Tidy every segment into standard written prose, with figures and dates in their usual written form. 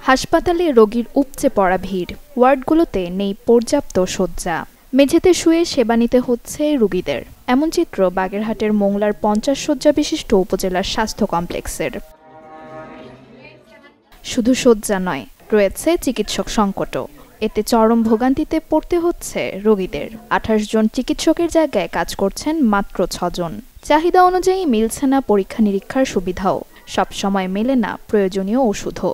হাসপাতালে রোগীর উপচে পড়া ভিড়, ওয়ার্ডগুলোতে নেই পর্যাপ্ত শয্যা, মেঝেতে শুয়ে সেবা নিতে হচ্ছে রোগীদের। এমন চিত্র বাগেরহাটের মোংলার 50 শয্যা বিশিষ্ট উপজেলার স্বাস্থ্য কমপ্লেক্সের। শুধু শয্যা নয়, রয়েছে চিকিৎসক সংকটও। এতে চরম ভোগান্তিতে পড়তে হচ্ছে রোগীদের। 28 জন চিকিৎসকের জায়গায় কাজ করছেন মাত্র 6 জন। চাহিদা অনুযায়ী মিলছে না পরীক্ষা নিরীক্ষার সুবিধাও, সবসময় মেলে না প্রয়োজনীয় ওষুধও।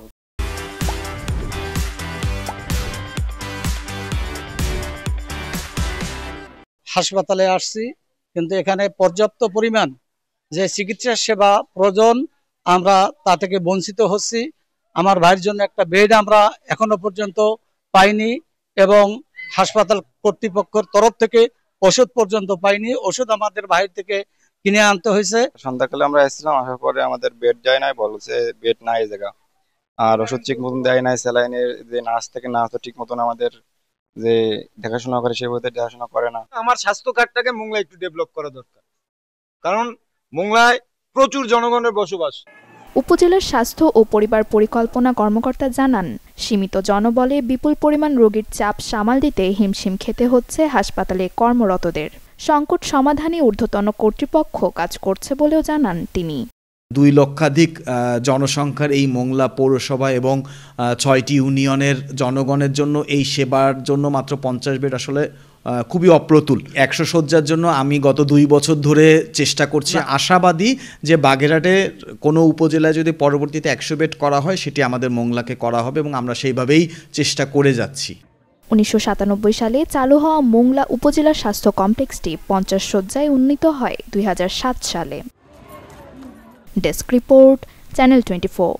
হাসপাতালে আসছি, কিন্তু এখানে পর্যাপ্ত পরিমাণ যে চিকিৎসা সেবা প্রয়োজন আমরা তা থেকে বঞ্চিত হচ্ছি। আমার ভাইয়ের জন্য একটা বেড আমরা এখনো পর্যন্ত পাইনি এবং হাসপাতাল কর্তৃপক্ষের তরফ থেকে ওষুধ পর্যন্ত পাইনি। ওষুধ আমাদের ভাইয়ের থেকে কিনে আনতে হয়েছে। সন্ধ্যাকালে আমরা এসেছিলাম, আসার পরে আমাদের বেড যায় নাই, বলছে বেড নাই এই জায়গা, আর ওষুধ ঠিক মতন দেয় নাই। স্যালাইনের যে নার্স থেকে নার্স তো ঠিক মতন আমাদের যে দেখাশোনা করে সে ওদের দেখাশোনা করে না। আমার স্বাস্থ্য কার্ডটাকে মোংলা একটু ডেভেলপ করা দরকার, কারণ মোংলায় প্রচুর জনগণের বসবাস। উপজেলার স্বাস্থ্য ও পরিবার পরিকল্পনা কর্মকর্তা জানান, সীমিত জনবলে বিপুল পরিমাণ রোগীর চাপ সামাল দিতে হিমশিম খেতে হচ্ছে হাসপাতালে কর্মরতদের। সংকট সমাধানে ঊর্ধ্বতন কর্তৃপক্ষ কাজ করছে বলেও জানান তিনি। 2 লক্ষাধিক জনসংখ্যার এই মোংলা পৌরসভা এবং 6টি ইউনিয়নের জনগণের জন্য এই সেবার জন্য মাত্র 50 বেড আসলে খুবই অপ্রতুল। 100 শয্যার জন্য আমি গত 2 বছর ধরে চেষ্টা করছি। আশাবাদী যে বাগেরহাটে কোনো উপজেলায় যদি পরবর্তীতে 100 বেড করা হয় সেটি আমাদের মোংলাকে করা হবে এবং আমরা সেইভাবেই চেষ্টা করে যাচ্ছি। 1997 সালে চালু হওয়া মোংলা উপজেলা স্বাস্থ্য কমপ্লেক্সটি 50 শয্যায় উন্নীত হয় 2007 সালে। Desk report, channel 24।